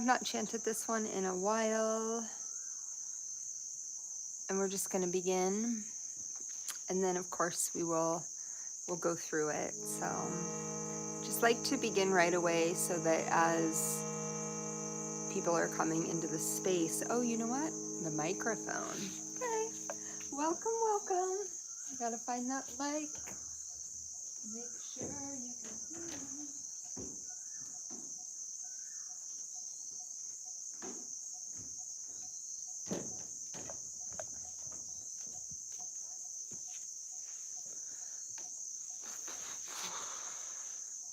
have not chanted this one in a while, and we're just going to begin, and then of course we'll go through it. So just like to begin right away so that as people are coming into the space, oh, you know what? The microphone. Okay. Welcome, welcome. I gotta find that mic. Make sure you can hear me.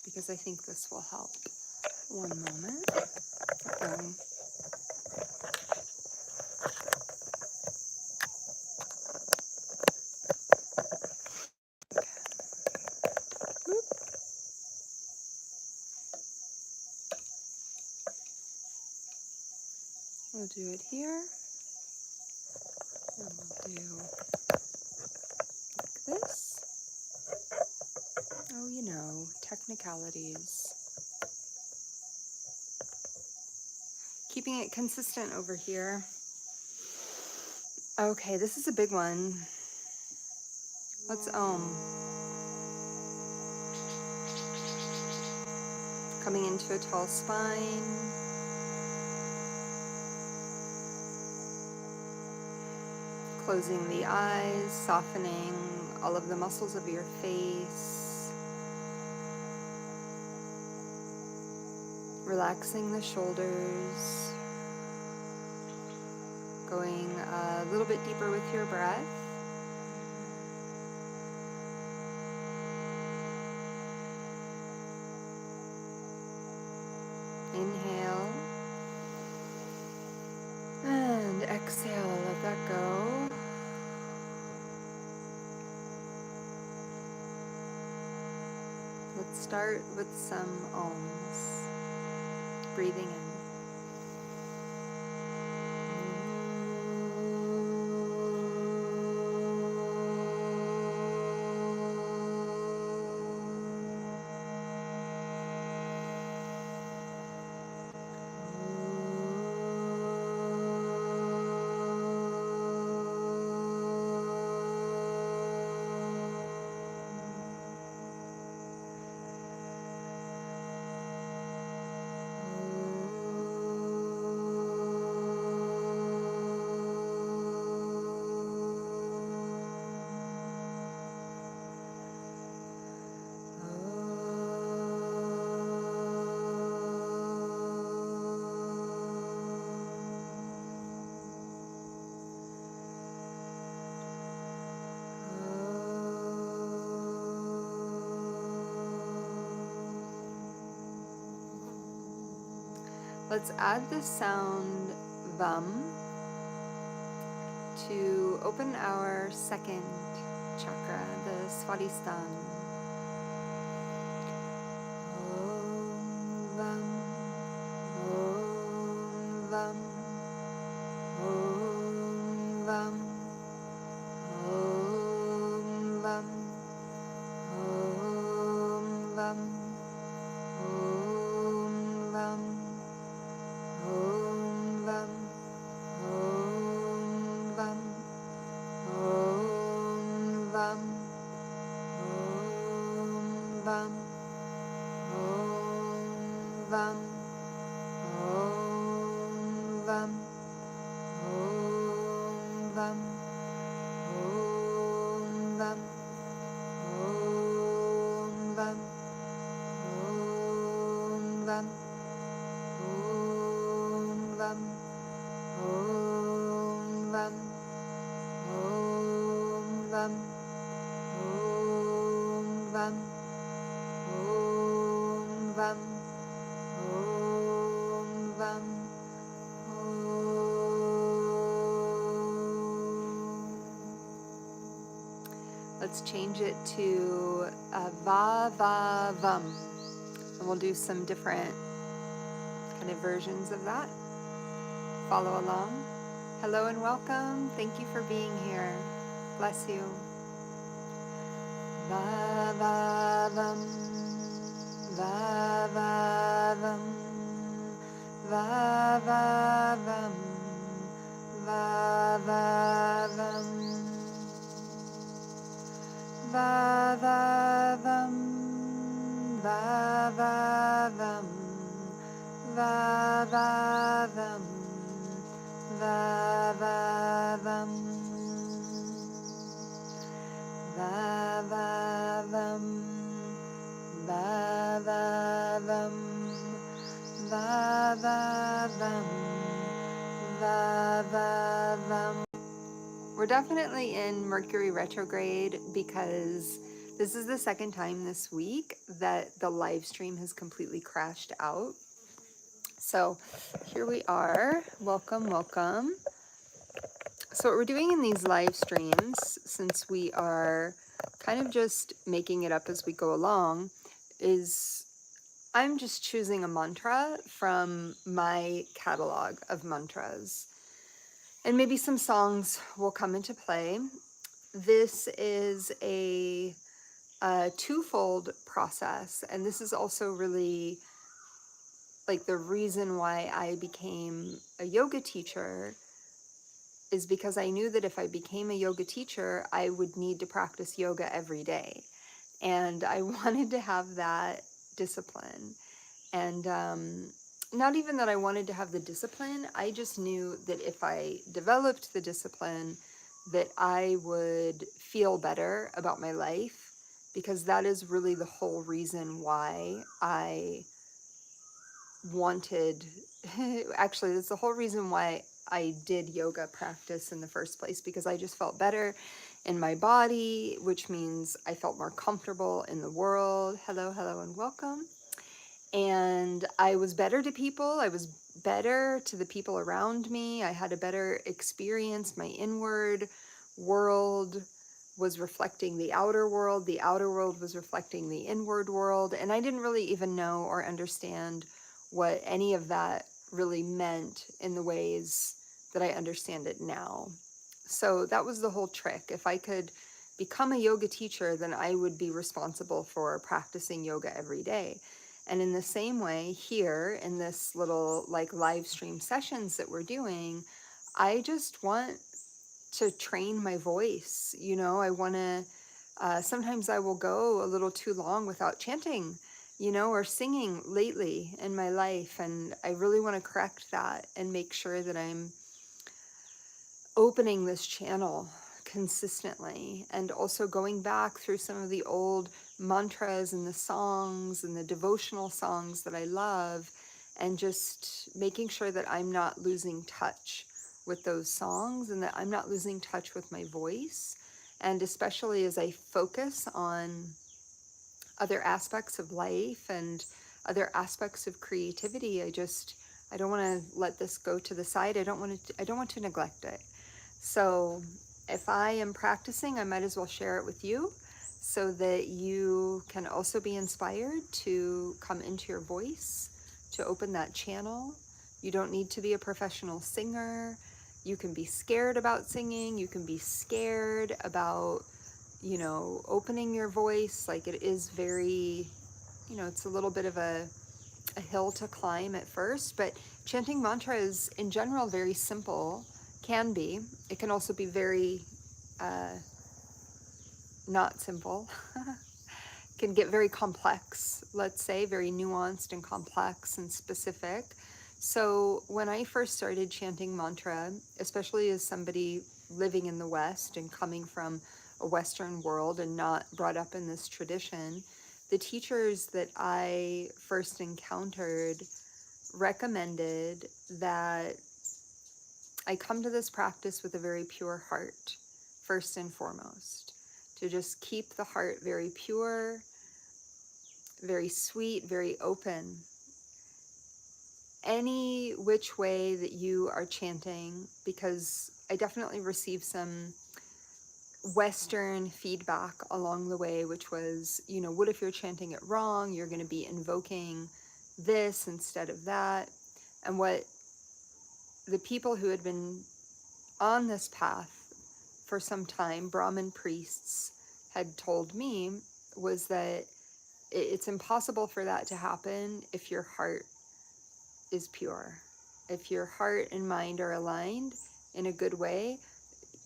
Because I think this will help. One moment. Uh-oh. Oop. We'll do it here. And we'll do like this. Oh, you know, technicalities. Keeping it consistent over here. Okay, this is a big one. Let's Om. Coming into a tall spine. Closing the eyes, softening all of the muscles of your face. Relaxing the shoulders. Going a little bit deeper with your breath. Inhale. And exhale, let that go. Let's start with some Oms. Breathing in. Let's add the sound VUM to open our second chakra, the Svadhisthana. Om VUM, Om VUM, Om VUM, Om VUM, Om VUM, Om VUM. Om VUM, Om VUM, Om VUM, Om VUM, Om VUM, Om VUM, Om VUM, Om VUM, Om VUM, Om VUM. Om VUM, Om VUM, Om VUM, Om VUM, Om VUM, Let's change it to Va Va Vum, and we'll do some different kind of versions of that. Follow along. Hello and welcome. Thank you for being here. Bless you. Va va vum, va va vum, va va vam, va va vam, va va vam, va va vam, va va vam, va va vam, va va vam, va va vam, va va vam, va va vam. We're definitely in Mercury retrograde because this is the second time this week that the live stream has completely crashed out. So here we are. Welcome, welcome. So what we're doing in these live streams, since we are kind of just making it up as we go along, is I'm just choosing a mantra from my catalog of mantras. And maybe some songs will come into play. This is a twofold process, and this is also really like the reason why I became a yoga teacher, is because I knew that if I became a yoga teacher, I would need to practice yoga every day. And I wanted to have that discipline. And not even that I wanted to have the discipline, I just knew that if I developed the discipline, that I would feel better about my life, because that is really the whole reason why I wanted, actually, that's the whole reason why I did yoga practice in the first place, because I just felt better in my body, which means I felt more comfortable in the world. Hello, hello, and welcome. And I was better to people. I was better to the people around me. I had a better experience. My inward world was reflecting the outer world. The outer world was reflecting the inward world. And I didn't really even know or understand what any of that really meant in the ways that I understand it now. So that was the whole trick. If I could become a yoga teacher, then I would be responsible for practicing yoga every day. And in the same way, here in this little like live stream sessions that we're doing, I just want to train my voice. You know, I want to, sometimes I will go a little too long without chanting, you know, or singing lately in my life. And I really want to correct that and make sure that I'm opening this channel consistently, and also going back through some of the old mantras and the songs and the devotional songs that I love, and just making sure that I'm not losing touch with those songs and that I'm not losing touch with my voice. And especially as I focus on other aspects of life and other aspects of creativity, I don't want to let this go to the side. I don't want to neglect it. So if I am practicing, I might as well share it with you so that you can also be inspired to come into your voice, to open that channel. You don't need to be a professional singer. You can be scared about singing. You can be scared about, you know, opening your voice. Like, it is very, you know, it's a little bit of a hill to climb at first, but chanting mantra is in general very simple. Can be. It can also be very not simple. Can get very complex, let's say, very nuanced and complex and specific. So when I first started chanting mantra, especially as somebody living in the West and coming from a Western world and not brought up in this tradition, the teachers that I first encountered recommended that I come to this practice with a very pure heart, first and foremost, to just keep the heart very pure, very sweet, very open. Any which way that you are chanting, because I definitely received some Western feedback along the way, which was, you know, what if you're chanting it wrong? You're going to be invoking this instead of that. And what the people who had been on this path for some time, Brahmin priests, had told me was that it's impossible for that to happen if your heart is pure. If your heart and mind are aligned in a good way,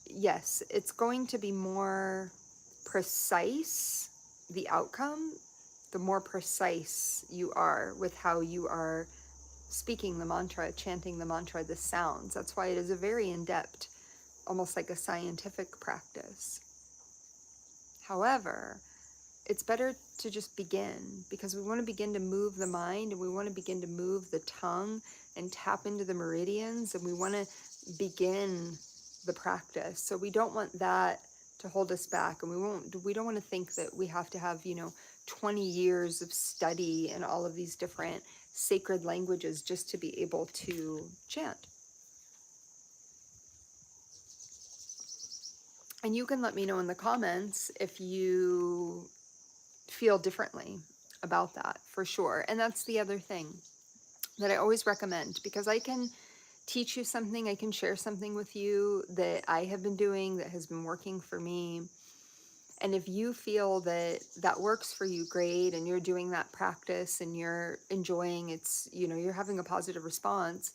yes, it's going to be more precise, the outcome, the more precise you are with how you are speaking the mantra, chanting the mantra, the sounds. That's why it is a very in-depth, almost like a scientific practice. However, it's better to just begin, because we want to begin to move the mind, and we want to begin to move the tongue and tap into the meridians, and we want to begin the practice. So we don't want that to hold us back, and we don't want to think that we have to have 20 years of study in all of these different sacred languages just to be able to chant. And you can let me know in the comments if you feel differently about that, for sure. And that's the other thing that I always recommend, because I can teach you something, I can share something with you that I have been doing that has been working for me. And if you feel that that works for you, great, and you're doing that practice and you're enjoying it's, you're having a positive response.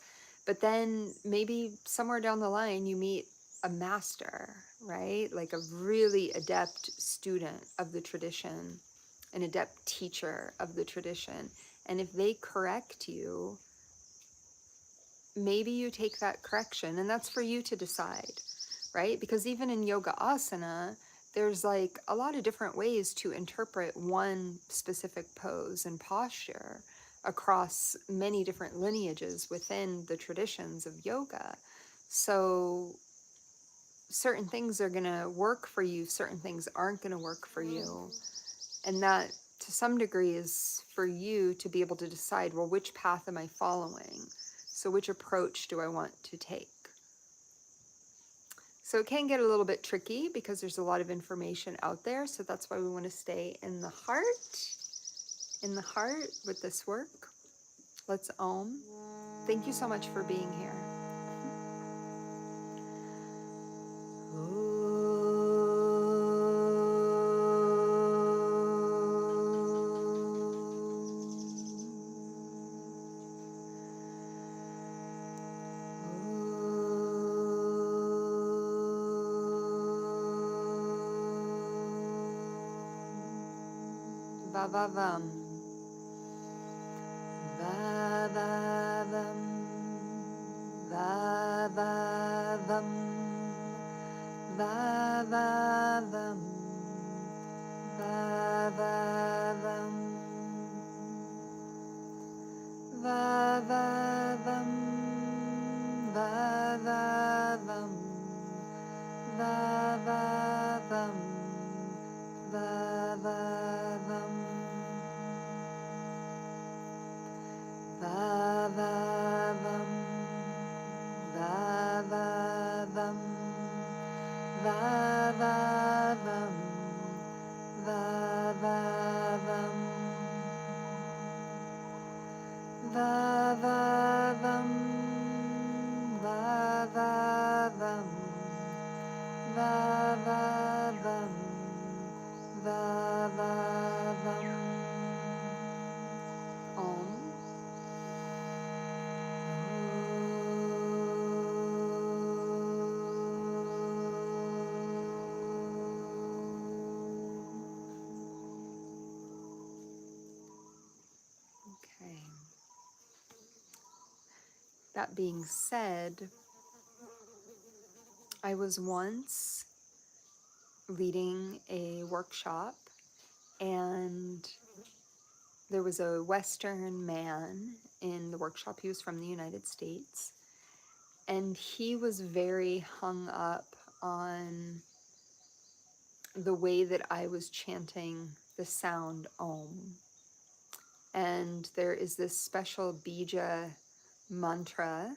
But then maybe somewhere down the line you meet a master, right? Like a really adept student of the tradition, an adept teacher of the tradition. And if they correct you, maybe you take that correction, and that's for you to decide, right? Because even in yoga asana, there's like a lot of different ways to interpret one specific pose and posture across many different lineages within the traditions of yoga. So certain things are going to work for you, certain things aren't going to work for you. And that, to some degree, is for you to be able to decide, well, which path am I following? So which approach do I want to take? So it can get a little bit tricky because there's a lot of information out there. So that's why we want to stay in the heart with this work. Let's Om. Thank you so much for being here. Va-va-vam. Va-va-vam. Va-va-vam. Va-va-vam. Va-va-vam. Va-va-vam. Va-va-vam. Va-va-vam. Va-va-vam. Va-va-vam. Va-va-vam. Va-va-vam. Va-va-vam. Va-va-vam. Va-va-vam. Va-va-vam. Va-va-vam. Om. Okay. That being said, I was once leading a workshop, and there was a Western man in the workshop. He was from the United States, and he was very hung up on the way that I was chanting the sound Om. And there is this special bija mantra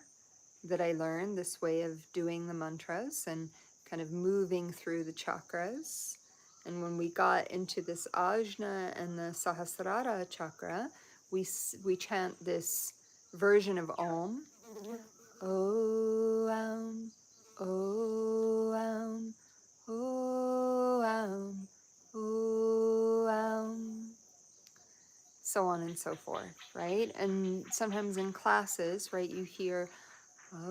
that I learned, this way of doing the mantras and kind of moving through the chakras. And when we got into this ajna and the sahasrara chakra, we chant this version of Om. Om, Om, Om, Om. so on and so forth, right? And sometimes in classes, right, you hear Om.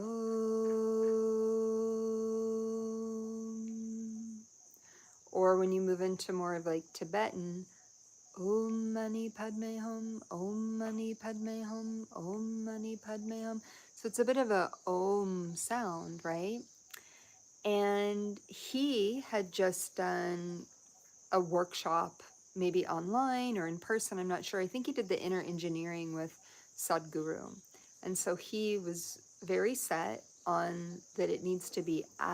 Or when you move into more of like Tibetan, Om Mani Padme Hum, Om Mani Padme Hum, Om Mani Padme Hum. So it's a bit of a Om sound, right? And he had just done a workshop, maybe online or in person, I'm not sure. I think he did the inner engineering with Sadhguru. And so he was very set on that it needs to be Aum,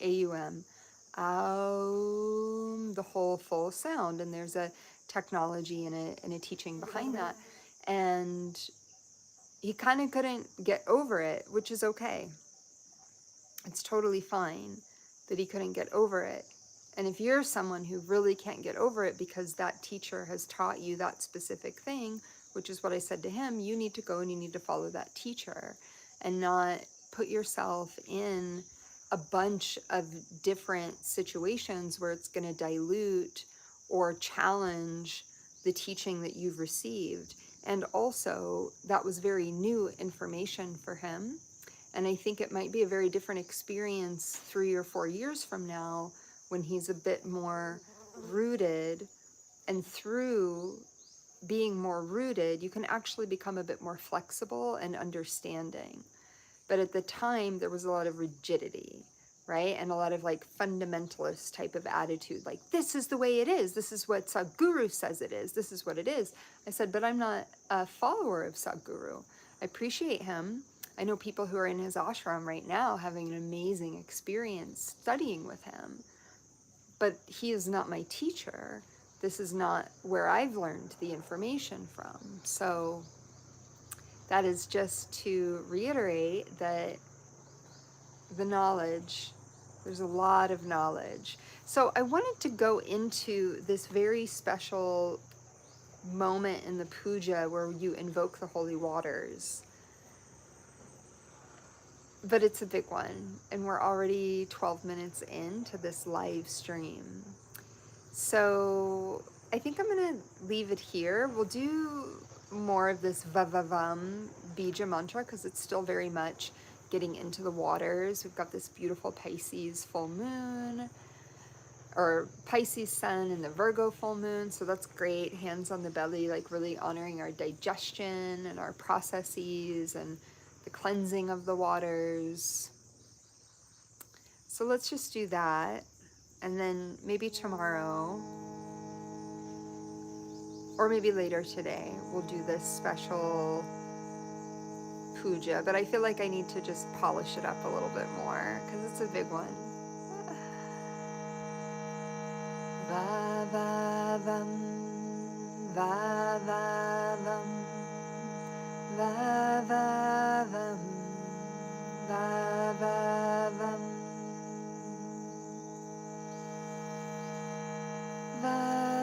A-U-M, Aum, the whole full sound. And there's a technology and a teaching behind that. And he kind of couldn't get over it, which is okay. It's totally fine that he couldn't get over it. And if you're someone who really can't get over it because that teacher has taught you that specific thing, which is what I said to him, you need to go and you need to follow that teacher and not put yourself in a bunch of different situations where it's going to dilute or challenge the teaching that you've received. And also, that was very new information for him. And I think it might be a very different experience 3 or 4 years from now when he's a bit more rooted. And through being more rooted, you can actually become a bit more flexible and understanding. But at the time, there was a lot of rigidity, right? And a lot of like fundamentalist type of attitude, like, this is the way it is. This is what Sadhguru says it is. This is what it is. I said, but I'm not a follower of Sadhguru. I appreciate him. I know people who are in his ashram right now having an amazing experience studying with him. But he is not my teacher. This is not where I've learned the information from. So that is just to reiterate that the knowledge, there's a lot of knowledge. So I wanted to go into this very special moment in the puja where you invoke the holy waters. But it's a big one, and we're already 12 minutes into this live stream. So I think I'm gonna leave it here. We'll do more of this Vavavam Bija mantra because it's still very much getting into the waters. We've got this beautiful Pisces full moon, or Pisces sun and the Virgo full moon, so that's great. Hands on the belly, like really honoring our digestion and our processes and the cleansing of the waters. So let's just do that, and then maybe tomorrow or maybe later today we'll do this special puja, but I feel like I need to just polish it up a little bit more because it's a big one. Vavavam, vavavam, vavavam, vavavam, vavavam, vavavam,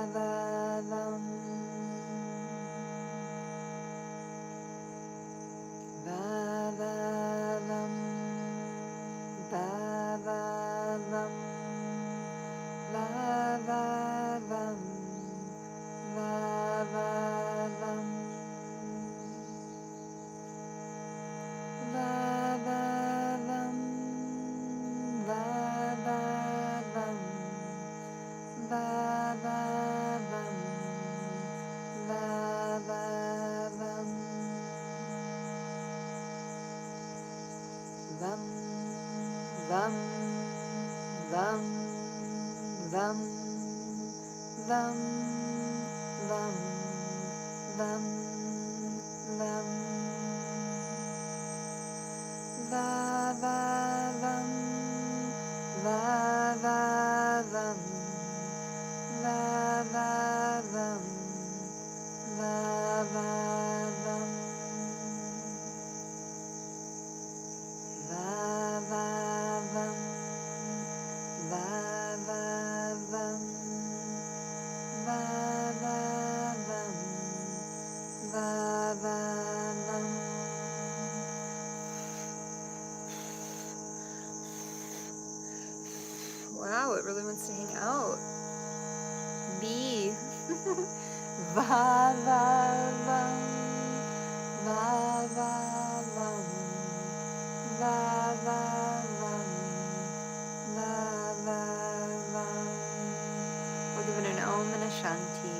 vavavam, vavavam. Vavavam, vavavam, vavavam, vavavam, vavavam, vavavam, vavavam, vavavam. Vam, vam, vam, vam, vam, vam, vam, vam. Vavavam, vavavam, vavavam, vavavam. Vavavam, vavavam, vavavam, vavavam, Wow, it really wants to hang out. B. Va va vam. Va va vam. Va va vam. Va va vam. We'll give it an Om and a Shanti.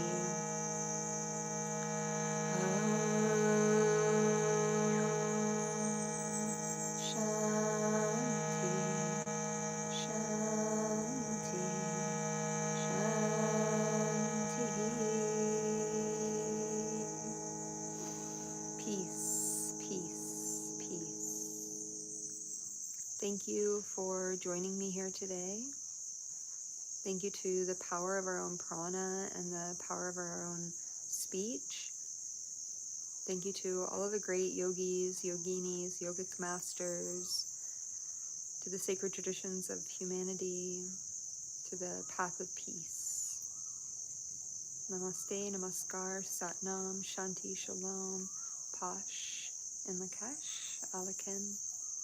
Peace, peace, peace. Thank you for joining me here today. Thank you to the power of our own prana and the power of our own speech. Thank you to all of the great yogis, yoginis, yogic masters, to the sacred traditions of humanity, to the path of peace. Namaste, namaskar, satnam, shanti, shalom, posh, and lakesh, alaken.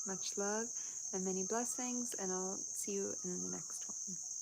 Much love and many blessings, and I'll see you in the next one.